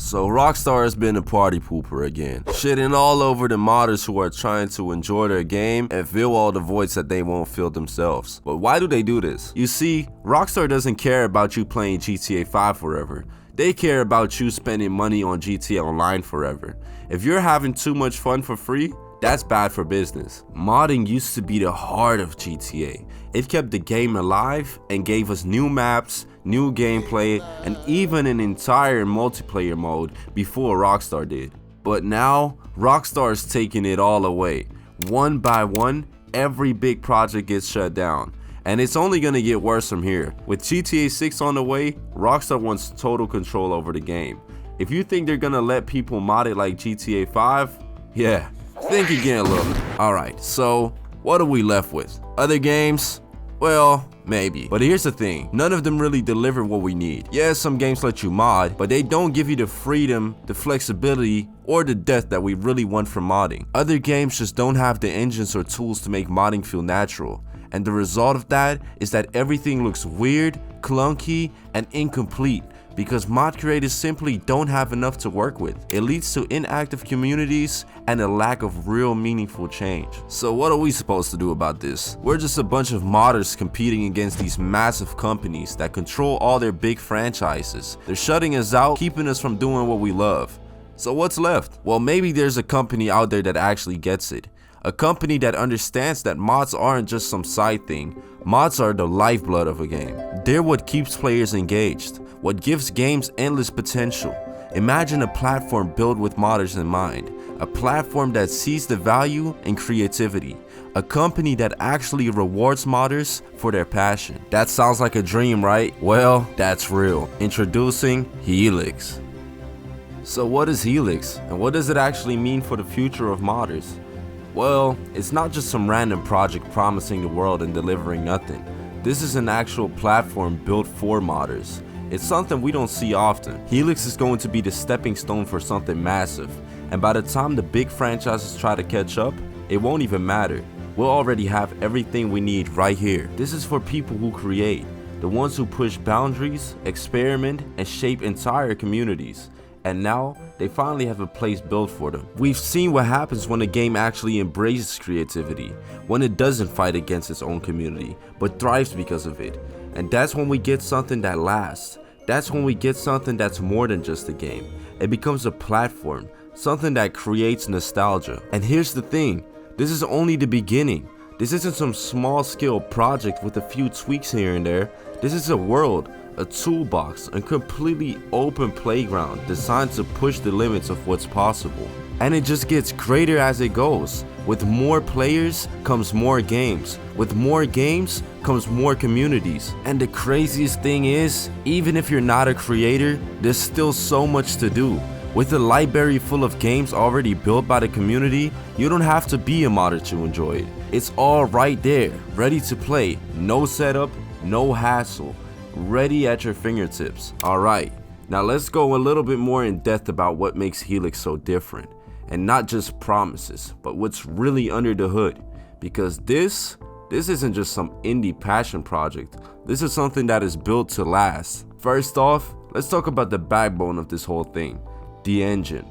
So Rockstar has been a party pooper again, shitting all over the modders who are trying to enjoy their game and fill all the voids that they won't fill themselves. But why do they do this? You see, Rockstar doesn't care about you playing GTA 5 forever. They care about you spending money on GTA Online forever. If you're having too much fun for free, that's bad for business. Modding used to be the heart of GTA. It kept the game alive and gave us new maps, new gameplay, and even an entire multiplayer mode before Rockstar did. But now, Rockstar is taking it all away. One by one, every big project gets shut down. And it's only gonna get worse from here. With GTA 6 on the way, Rockstar wants total control over the game. If you think they're gonna let people mod it like GTA 5, yeah, think again, look. Alright, so what are we left with? Other games? Well, maybe. But here's the thing, none of them really deliver what we need. Yes, some games let you mod, but they don't give you the freedom, the flexibility, or the depth that we really want from modding. Other games just don't have the engines or tools to make modding feel natural. And the result of that is that everything looks weird, clunky, and incomplete because mod creators simply don't have enough to work with. It leads to inactive communities and a lack of real meaningful change. So what are we supposed to do about this? We're just a bunch of modders competing against these massive companies that control all their big franchises. They're shutting us out, keeping us from doing what we love. So what's left? Well, maybe there's a company out there that actually gets it. A company that understands that mods aren't just some side thing. Mods are the lifeblood of a game. They're what keeps players engaged, what gives games endless potential. Imagine a platform built with modders in mind, a platform that sees the value in creativity, a company that actually rewards modders for their passion. That sounds like a dream, right? Well, that's real. Introducing HELIX. So what is HELIX, and what does it actually mean for the future of modders? Well, it's not just some random project promising the world and delivering nothing. This is an actual platform built for modders. It's something we don't see often. HELIX is going to be the stepping stone for something massive, and by the time the big franchises try to catch up, it won't even matter. We'll already have everything we need right here. This is for people who create, the ones who push boundaries, experiment, and shape entire communities. And now, they finally have a place built for them. We've seen what happens when a game actually embraces creativity, when it doesn't fight against its own community, but thrives because of it. And that's when we get something that lasts. That's when we get something that's more than just a game. It becomes a platform, something that creates nostalgia. And here's the thing, this is only the beginning. This isn't some small scale project with a few tweaks here and there. This is a world, a toolbox, a completely open playground designed to push the limits of what's possible. And it just gets greater as it goes. With more players comes more games. With more games comes more communities. And the craziest thing is, even if you're not a creator, there's still so much to do. With a library full of games already built by the community, you don't have to be a modder to enjoy it. It's all right there, ready to play. No setup, no hassle. Ready at your fingertips. Alright, now let's go a little bit more in depth about what makes HELIX so different. And not just promises, but what's really under the hood. Because this isn't just some indie passion project. This is something that is built to last. First off, let's talk about the backbone of this whole thing, the engine.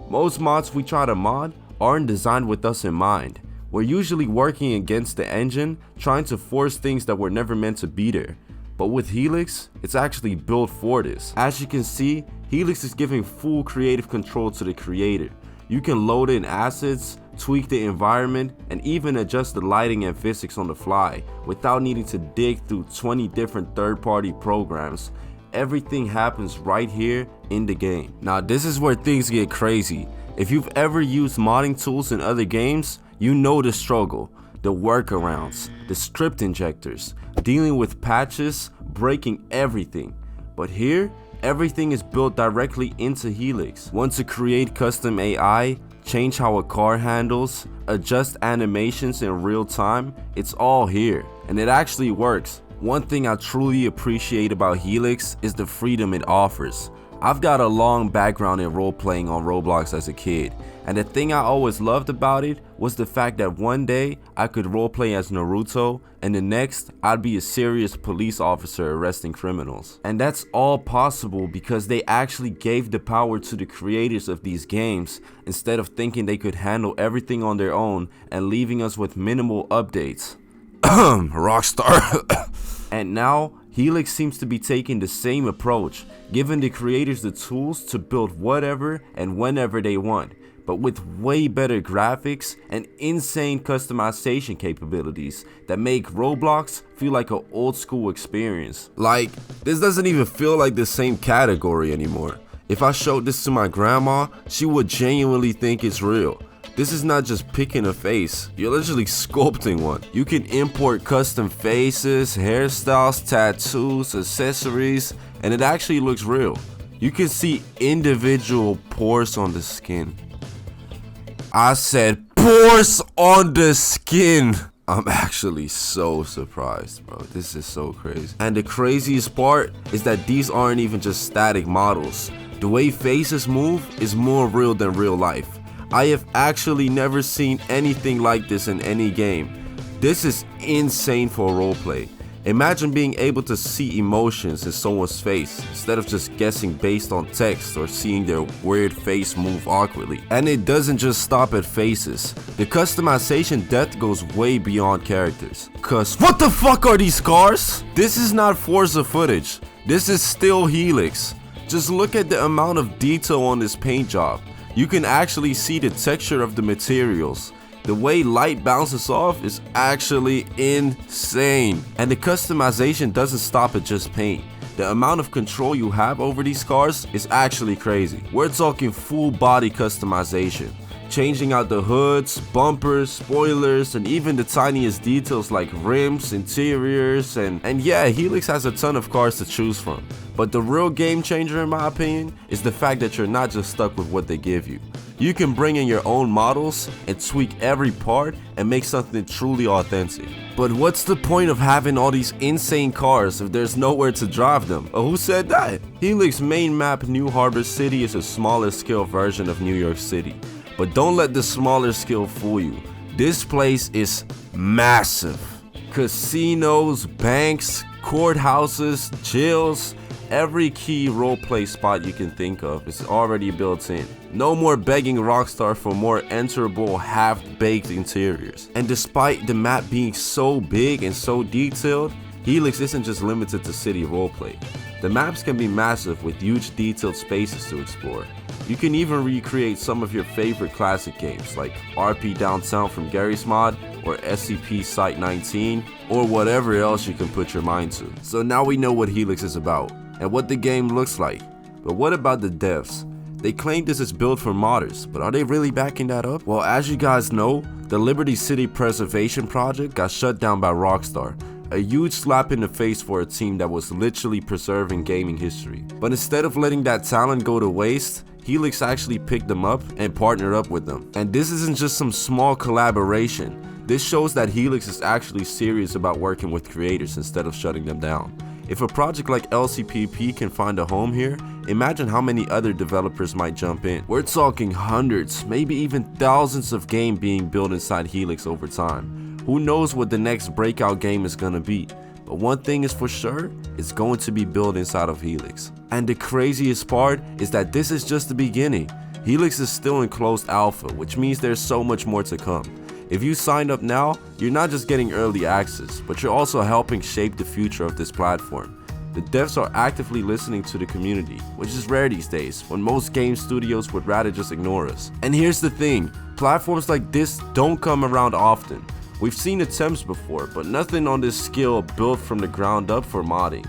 Most mods we try to mod aren't designed with us in mind. We're usually working against the engine, trying to force things that were never meant to be there. But with HELIX, it's actually built for this. As you can see, HELIX is giving full creative control to the creator. You can load in assets, tweak the environment, and even adjust the lighting and physics on the fly without needing to dig through 20 different third-party programs. Everything happens right here in the game. Now this is where things get crazy. If you've ever used modding tools in other games, you know the struggle, the workarounds, the script injectors, dealing with patches, breaking everything. But here, everything is built directly into HELIX. Want to create custom AI, change how a car handles, adjust animations in real time? It's all here, and it actually works. One thing I truly appreciate about HELIX is the freedom it offers. I've got a long background in role-playing on Roblox as a kid, and the thing I always loved about it was the fact that one day I could roleplay as Naruto, and the next I'd be a serious police officer arresting criminals. And that's all possible because they actually gave the power to the creators of these games instead of thinking they could handle everything on their own and leaving us with minimal updates. Rockstar. And now HELIX seems to be taking the same approach, giving the creators the tools to build whatever and whenever they want, but with way better graphics and insane customization capabilities that make Roblox feel like an old school experience. Like, this doesn't even feel like the same category anymore. If I showed this to my grandma, she would genuinely think it's real. This is not just picking a face, you're literally sculpting one. You can import custom faces, hairstyles, tattoos, accessories, and it actually looks real. You can see individual pores on the skin. I said pores on the skin. I'm actually so surprised, bro. This is so crazy. And the craziest part is that these aren't even just static models. The way faces move is more real than real life. I have actually never seen anything like this in any game. This is insane for roleplay. Imagine being able to see emotions in someone's face instead of just guessing based on text or seeing their weird face move awkwardly. And it doesn't just stop at faces. The customization depth goes way beyond characters. Cause what the fuck are these cars? This is not Forza footage. This is still HELIX. Just look at the amount of detail on this paint job. You can actually see the texture of the materials. The way light bounces off is actually insane. And the customization doesn't stop at just paint. The amount of control you have over these cars is actually crazy. We're talking full body customization. Changing out the hoods, bumpers, spoilers, and even the tiniest details like rims, interiors, and yeah, HELIX has a ton of cars to choose from. But the real game changer in my opinion is the fact that you're not just stuck with what they give you. You can bring in your own models and tweak every part and make something truly authentic. But what's the point of having all these insane cars if there's nowhere to drive them? Oh, who said that? HELIX's main map, New Harbor City, is a smaller scale version of New York City. But don't let the smaller scale fool you. This place is massive. Casinos, banks, courthouses, jails, every key roleplay spot you can think of is already built in. No more begging Rockstar for more enterable, half-baked interiors. And despite the map being so big and so detailed, HELIX isn't just limited to city roleplay. The maps can be massive with huge detailed spaces to explore. You can even recreate some of your favorite classic games like RP Downtown from Gary's Mod or SCP Site 19 or whatever else you can put your mind to. So now we know what HELIX is about and what the game looks like. But what about the devs? They claim this is built for modders, but are they really backing that up? Well, as you guys know, the Liberty City Preservation Project got shut down by Rockstar. A huge slap in the face for a team that was literally preserving gaming history. But instead of letting that talent go to waste, HELIX actually picked them up and partnered up with them. And this isn't just some small collaboration. This shows that HELIX is actually serious about working with creators instead of shutting them down. If a project like LCPP can find a home here, imagine how many other developers might jump in. We're talking hundreds, maybe even thousands of games being built inside HELIX over time. Who knows what the next breakout game is gonna be, but one thing is for sure, it's going to be built inside of HELIX. And the craziest part is that this is just the beginning. HELIX is still in closed alpha, which means there's so much more to come. If you sign up now, you're not just getting early access, but you're also helping shape the future of this platform. The devs are actively listening to the community, which is rare these days, when most game studios would rather just ignore us. And here's the thing, platforms like this don't come around often. We've seen attempts before, but nothing on this scale built from the ground up for modding.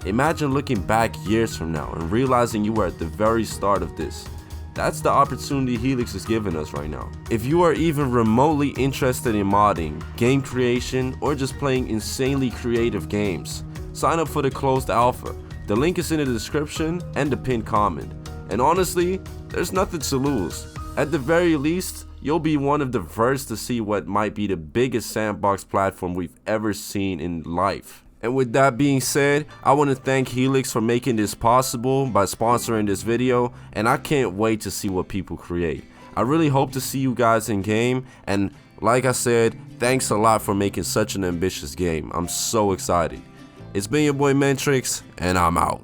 Imagine looking back years from now and realizing you were at the very start of this. That's the opportunity HELIX is giving us right now. If you are even remotely interested in modding, game creation, or just playing insanely creative games, sign up for the closed alpha. The link is in the description and the pinned comment. And honestly, there's nothing to lose. At the very least, you'll be one of the first to see what might be the biggest sandbox platform we've ever seen in life. And with that being said, I want to thank HELIX for making this possible by sponsoring this video, and I can't wait to see what people create. I really hope to see you guys in game, and like I said, thanks a lot for making such an ambitious game. I'm so excited. It's been your boy Mentrix, and I'm out.